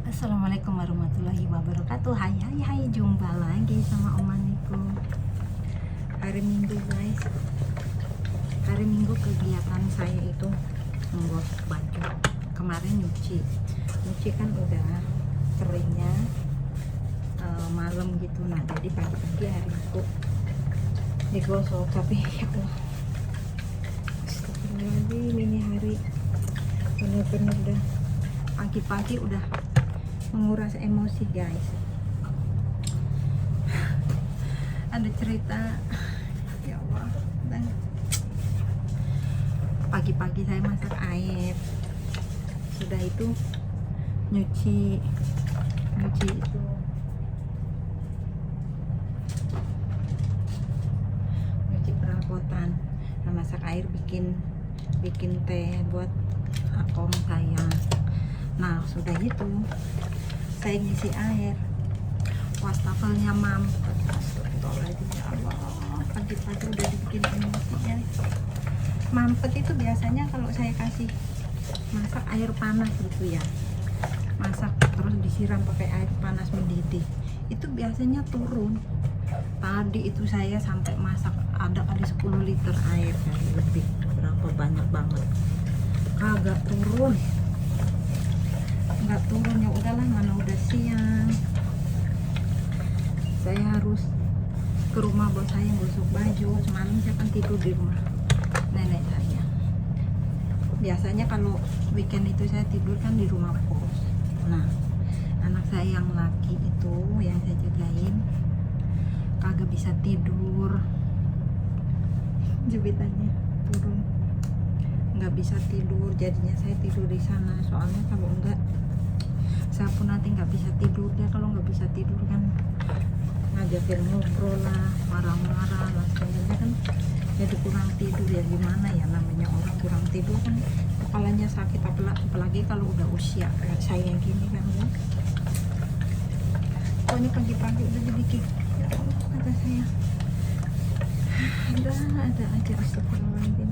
Assalamualaikum warahmatullahi wabarakatuh. Hai, jumpa lagi sama Oma Niko. Hari Minggu guys. Hari Minggu kegiatan saya itu menggosok baju. Kemarin nyuci kan udah keringnya malam gitu. Nah jadi pagi-pagi hari Minggu digosok. Tapi ya Allah, astagfirullahaladzim, ini hari bener-bener udah pagi-pagi udah menguras emosi guys. Ada cerita, ya Allah. Dan pagi-pagi saya masak air, sudah itu nyuci itu nyuci perabotan. Nah, masak air bikin teh buat akong saya. Nah sudah itu saya ngisi air, wastafelnya mampet. Astagfirullahaladzim, ya Allah, pagi-pagi udah dibikin emosi ya. Mampet itu biasanya kalau saya kasih masak air panas gitu ya, masak terus disiram pakai air panas mendidih, itu biasanya turun. Tadi itu saya sampai masak ada 10 liter air kali lebih, berapa banyak banget, kagak turun. Nggak turun, ya udahlah, mana udah siang, saya harus ke rumah bos saya gosok baju. Semalam saya kan tidur di rumah nenek saya. Biasanya kalau weekend itu saya tidur kan di rumah bos. Nah anak saya yang laki itu yang saya jagain kagak bisa tidur, jepitannya turun, nggak bisa tidur. Jadinya saya tidur di sana, soalnya kalau enggak saya pun nanti nggak bisa tidur. Dia kalau nggak bisa tidur kan ngajakin ngobrol lah, marah-marah lah, sebenarnya kan jadi kurang tidur. Ya gimana ya, namanya orang kurang tidur kan kepalanya sakit, apalagi kalau udah usia kayak saya yang gini kan ya. Pokoknya pagi-pagi udah dibikin, ya Allah, kata saya ada aja, astagfirullahaladzim.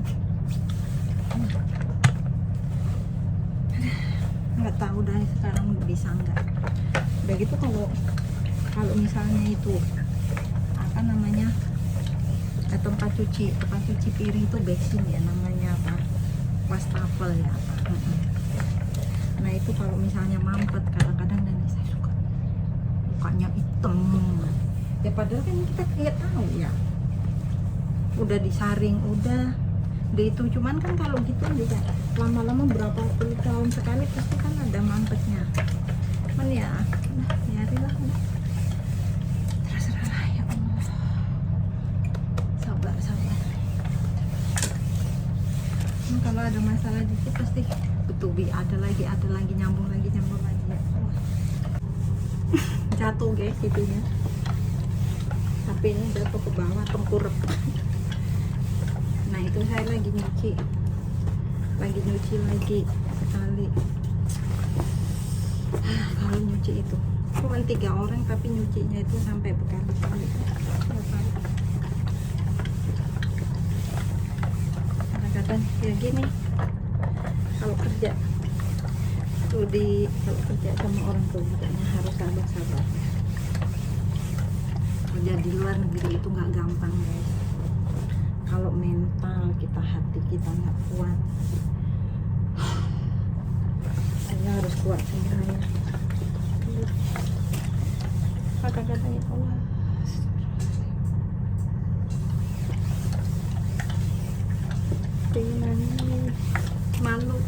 Nggak tahu dari sekarang bisa nggak. Udah gitu kalau misalnya itu apa namanya, tempat cuci piring itu basin ya, namanya apa, wastafel ya apa. Nah itu kalau misalnya mampet, kadang-kadang nenek saya suka mukanya hitam ya, padahal kan kita kayak tahu ya udah disaring, udah itu. Cuman kan kalau gitu juga lama-lama berapa puluh tahun sekali pasti kan ada mampetnya. Cuman ya udah, biarilah, udah terserah lah, ya Allah, sabar. Kalau ada masalah dikit pasti betubi, ada lagi, nyambung lagi ya Allah. Jatuh guys itunya, tapi ini jatuh ke bawah, tengkurap. Nah itu saya lagi nyuci lagi sekali. Kalau nyuci itu cuma 3 orang, tapi nyucinya itu sampai berkali-kali. Kadang-kadang ya gini, kalau kerja sama orang tuh makanya harus sabar. Kerja di luar negeri itu nggak gampang guys. Kalau mental kita, hati kita nggak kuat, saya harus kuat semuanya. Kadang-kadang ya Allah, pengen malu.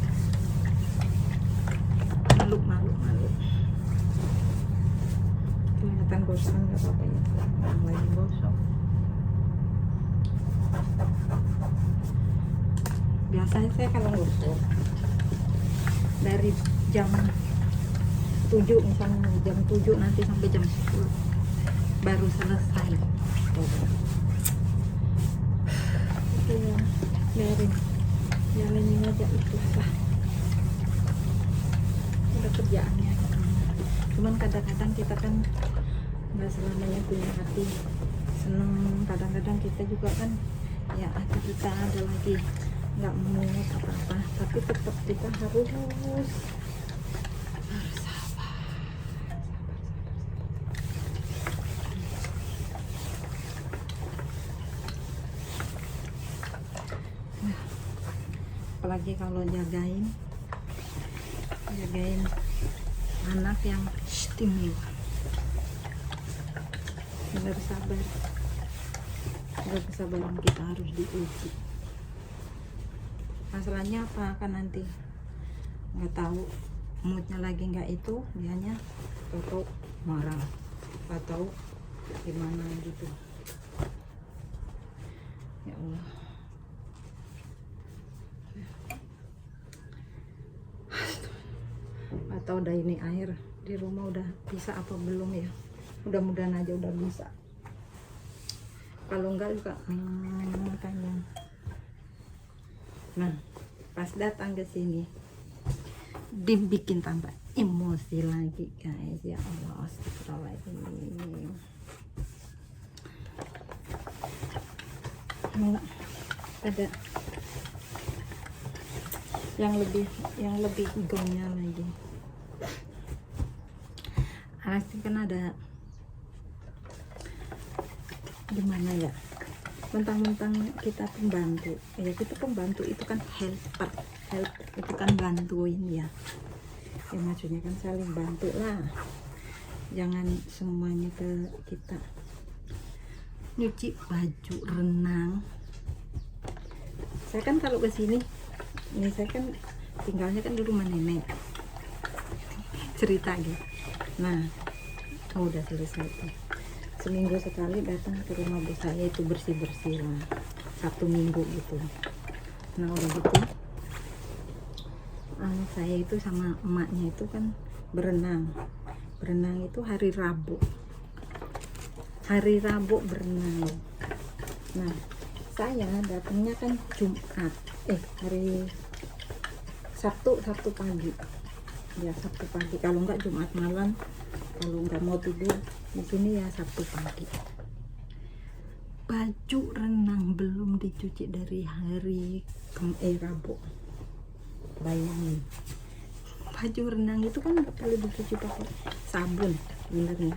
Kelihatan bosan, nggak apa-apa ya, orang lagi gosok. Biasanya saya kalau gosok dari jam 7, misalnya jam 7 nanti sampai jam 10 baru selesai. Itu ya, jalanin aja, itu lah udah kerjaannya. Cuman kadang-kadang kita kan nggak selamanya punya hati seneng, kadang-kadang kita juga kan ya hati kita ada lagi nggak mood apa-apa, tapi tetap kita harus sabar. apalagi kalau jagain anak yang istimewa. Benar sabar, kesabaran kita harus diuji. Masalahnya apa kan nanti nggak tahu moodnya lagi nggak itu, dianya atau marah atau gimana gitu. Ya Allah, atau udah ini air di rumah udah bisa apa belum ya, mudah-mudahan aja udah bisa, kalau enggak juga makanya. Nah pas datang ke sini dibikin tambah emosi lagi guys. Ya Allah, astagfirullahaladzim. Ada yang lebih gongnya lagi. Pasti kan ada gimana ya, mentang-mentang kita pembantu ya, kita pembantu itu kan helper itu kan bantuin ya, maksudnya kan saling bantu lah, jangan semuanya ke kita. Nyuci baju renang, saya kan kalau ke sini ini, saya kan tinggalnya kan di rumah nenek, cerita gitu. Nah udah selesai tuh, seminggu sekali datang ke rumah bos saya itu bersih-bersih lah, 1 minggu gitu. Nah udah gitu anak saya itu sama emaknya itu kan berenang itu hari Rabu berenang. Nah saya datangnya kan Jumat, hari Sabtu pagi ya, Sabtu pagi, kalau enggak Jumat malam, kalau enggak mau tidur di sini ya Sabtu pagi. Baju renang belum dicuci dari hari Rabu. Bayangin, baju renang itu kan nggak perlu dicuci pakai sabun, benernya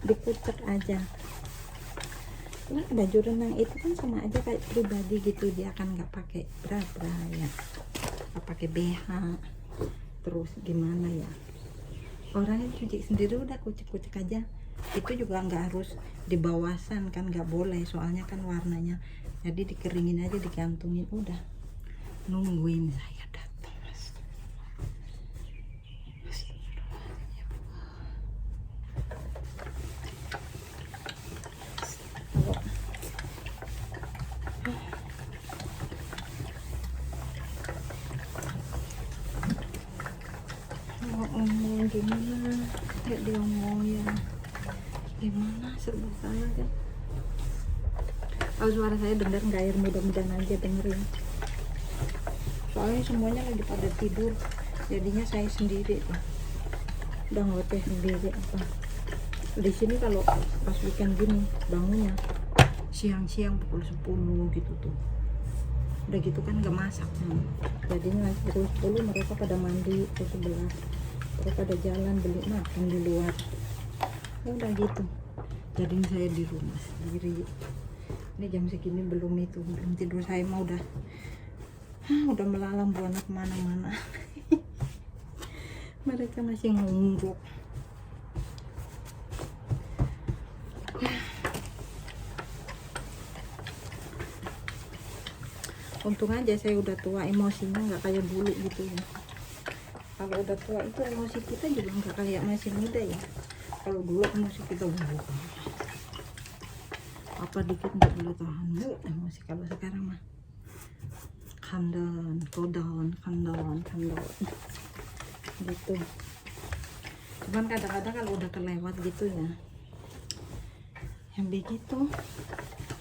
dikucek aja. Nah, baju renang itu kan sama aja kayak pribadi gitu, dia kan nggak pakai bra ya, nggak pakai BH, terus gimana ya, orang yang cuci sendiri udah kucek-kucek aja. Itu juga nggak harus dibawasan kan, nggak boleh, soalnya kan warnanya, jadi dikeringin aja, digantungin, udah nungguin saya datang. Ngomong gimana nggak diomongin, gimana serba salah kan. Kalau suara saya dengar nggak air, mudah-mudahan aja dengerin, soalnya semuanya lagi pada tidur, jadinya saya sendiri tuh, udah ngoceh sendiri apa di sini. Kalau pas weekend gini bangunnya siang-siang pukul 10 gitu tuh, udah gitu kan nggak masak kan, jadinya nanti pukul 10 mereka pada mandi, pukul 11 mereka pada jalan beli makan di luar, ya udah gitu. Jadi saya di rumah sendiri, ini jam segini belum tidur. Saya mau udah melalang buana kemana-mana. Mereka masih ngungguk. Untung aja saya udah tua, emosinya nggak kayak dulu gitu ya. Kalau udah tua itu emosi kita juga nggak kayak masih muda ya. Kalau dulu emosi kita apa dikit nggak boleh tahan emosi. Kalau sekarang mah calm down, go down, calm down gitu. Cuman kadang-kadang kalau udah kelewat gitu ya, yang begitu.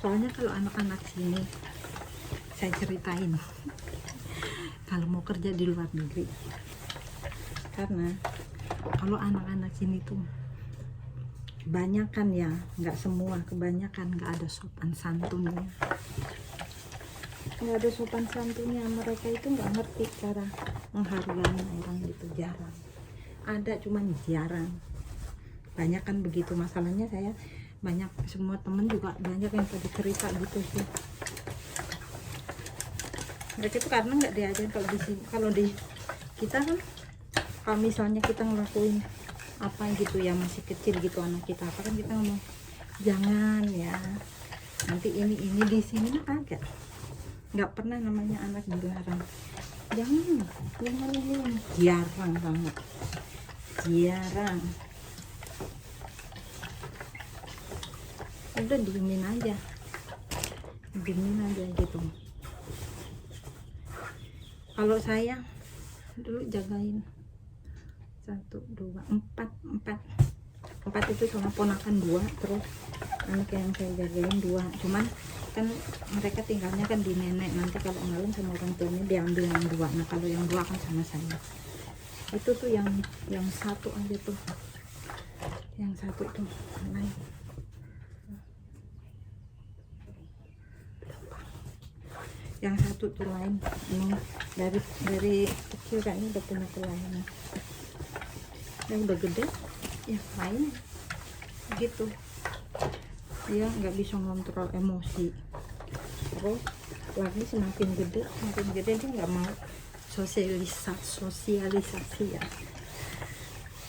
Soalnya kalau anak-anak sini saya ceritain kalau mau kerja di luar negeri, karena kalau anak-anak sini tuh kebanyakan ya, nggak semua, kebanyakan nggak ada sopan santunnya, mereka itu nggak ngerti cara menghargai orang gitu, jarang ada, cuman jarang. Banyak kan begitu. Masalahnya saya banyak, semua temen juga banyak yang pada cerita gitu sih, mereka itu karena nggak diajarin. Kalau di sini, kalau di kita kan, kalau misalnya kita ngelakuin apa gitu ya masih kecil gitu anak kita apa kan kita ngomong jangan ya, nanti ini di sini agak nggak pernah namanya anak dilarang jangan ini, jarang banget, jarang. Udah diemin aja gitu. Kalau saya dulu jagain 1, 2, 4 itu sama ponakan 2, terus anak yang saya jagain 2. Cuman kan mereka tinggalnya kan di nenek, nanti kalau malam sama orang tuanya diambil yang 2. Nah kalau yang 2 kan sama saya. Itu tuh yang 1 aja tuh, yang 1 tuh lain. Yang 1 tuh lain, ini dari kecil kayaknya udah punya kelainan. Yang udah gede ya lain gitu, dia nggak bisa ngontrol emosi. Terus lagi semakin gede dia nggak mau sosialisasi ya,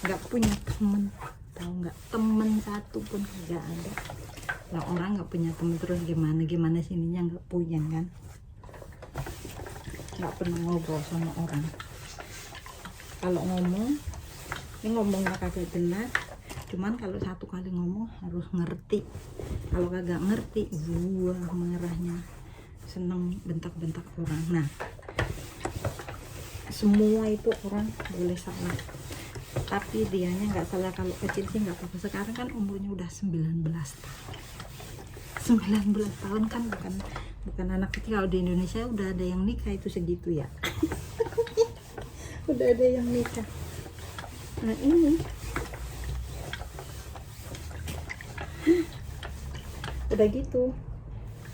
nggak punya temen, tahu nggak, temen satu pun nggak ada. Nah orang nggak punya temen terus gimana sininya nggak punya kan, nggak pernah ngobrol sama orang. Kalau ngomong ini ngomongnya kagak jelas, cuman kalau 1 kali ngomong harus ngerti. Kalau kagak ngerti marahnya, seneng bentak-bentak orang. Nah semua itu orang boleh salah, tapi dianya nggak salah. Kalau kecil sih nggak apa-apa. Sekarang kan umurnya udah 19 tahun kan bukan anak kecil. Kalau di Indonesia udah ada yang nikah itu segitu ya. Udah ada yang nikah. Nah ini udah gitu.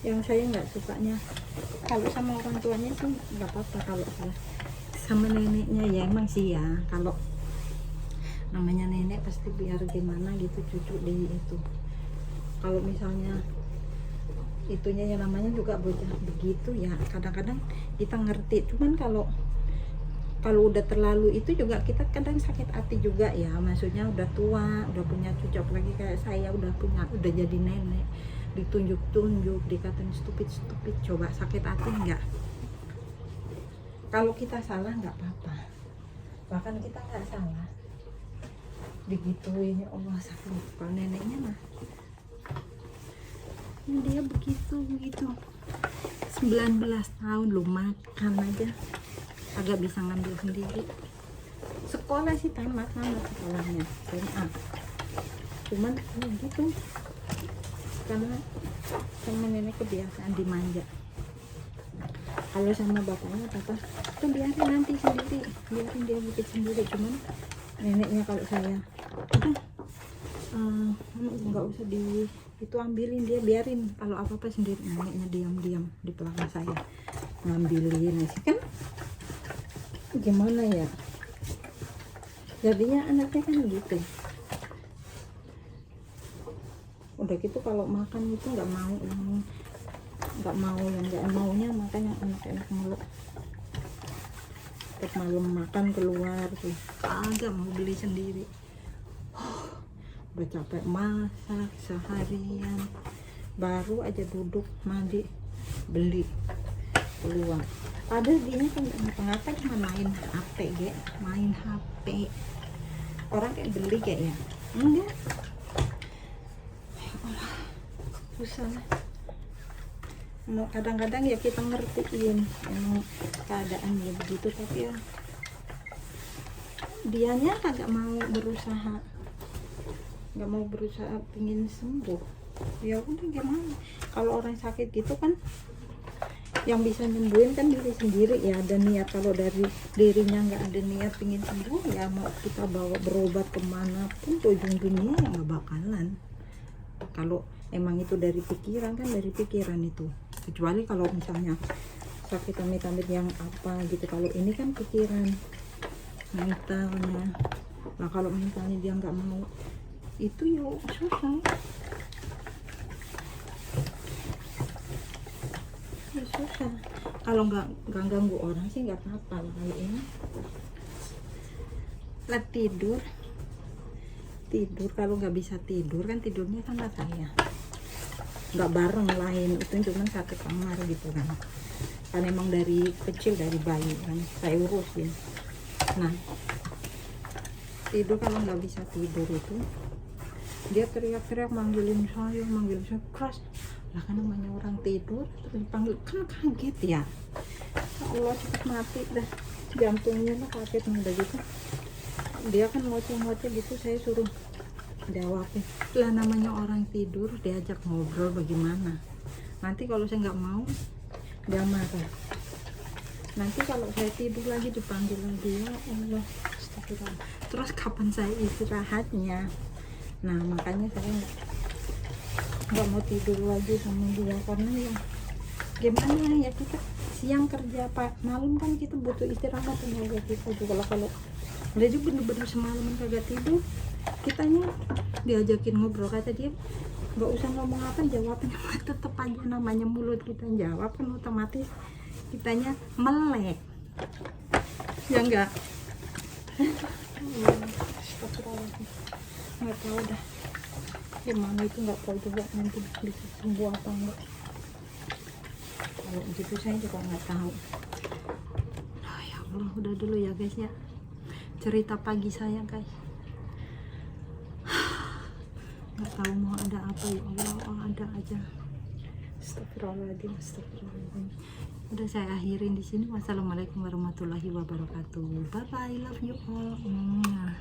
Yang saya nggak sukanya kalau sama orang tuanya sih nggak apa-apa, kalau sama neneknya ya emang sih ya, kalau namanya nenek pasti biar gimana gitu cucu di itu. Kalau misalnya itunya yang namanya juga bocah begitu ya, kadang-kadang kita ngerti. Cuman kalau udah terlalu itu juga kita kadang sakit hati juga ya. Maksudnya udah tua, udah punya cucu, apalagi kayak saya udah jadi nenek, ditunjuk-tunjuk, dikatain stupid, coba sakit hati enggak? Kalau kita salah nggak apa-apa, bahkan kita nggak salah digituin, ya Allah sakit. Kalau neneknya mah dia begitu 19 tahun lo, makan aja agak bisa ngambil sendiri. Sekolah sih tamat sekolahnya SMA, cuman gitu karena sama nenek kebiasaan dimanja. Kalau sama bapaknya papa tuh biarin nanti sendiri, biarin dia bikin sendiri. Cuman neneknya kalau saya nggak usah itu ambilin, dia biarin kalau apa-apa sendiri. Neneknya diam-diam di belakang saya ngambilin nasi kan, gimana ya jadinya anaknya kan gitu. Udah gitu kalau makan itu nggak mau yang nggak maunya, makanya enak-enak mulu. Tiap malam makan keluar tuh agak mau beli sendiri. Udah capek masak seharian, baru aja duduk mandi beli keluar. Padahal dia kan ngapa cuma main HP. Orang kayak beli kayaknya enggak. Ya Allah, susah lah. Kadang-kadang ya kita ngertiin emang keadaan ya begitu, tapi ya dianya kagak mau berusaha, pingin sembuh. Ya udah gimana, kalau orang sakit gitu kan yang bisa nyembuhin kan diri sendiri ya, ada niat. Kalau dari dirinya nggak ada niat pingin sembuh, ya mau kita bawa berobat kemana pun ke ujung dunia ya nggak bakalan. Kalau emang itu dari pikiran kan dari pikiran itu, kecuali kalau misalnya sakit amit-amit yang apa gitu. Kalau ini kan pikiran mentalnya. Nah kalau mentalnya dia nggak mau itu ya susah. Kalau nggak ganggu orang sih nggak apa-apa lah kali ini. Lah tidur kalau nggak bisa tidur kan tidurnya sama saya, nggak bareng lain, itu cuma satu kamar gitu kan emang dari kecil, dari bayi kan saya urus ya. Nah tidur kalau nggak bisa tidur itu dia teriak-teriak manggilin saya keras lah, kan namanya orang tidur terus dipanggil kan kaget ya. Allah cepet mati dah jantungnya lah, kaget udah gitu dia kan ngoceh-ngoceh gitu, saya suruh jawabin lah, namanya orang tidur diajak ngobrol bagaimana, nanti kalau saya nggak mau dia marah, nanti kalau saya tidur lagi dipanggil lagi, ya Allah astagfirullah, terus kapan saya istirahatnya. Nah makanya saya nggak mau tidur lagi sama dia, karena ya gimana ya, kita siang kerja pak, malam kan kita butuh istirahat tenaga kita juga lah. Kalau udah juga bener-bener semalaman kagak tidur, kitanya diajakin ngobrol, kata dia nggak usah ngomong apa, jawabnya tetep aja, namanya mulut kita jawab kan otomatis kitanya melek ya enggak. Nggak tahu dah gimana itu, nggak tahu juga nanti bisa sembuh apa enggak, kalau gitu saya juga nggak tahu. Ya Allah, udah dulu ya guys ya cerita pagi saya guys. Nggak tahu mau ada apa, ya Allah, ada aja. Astagfirullahaladzim. Udah saya akhirin di sini. Wassalamualaikum warahmatullahi wabarakatuh. Bye bye, love you all.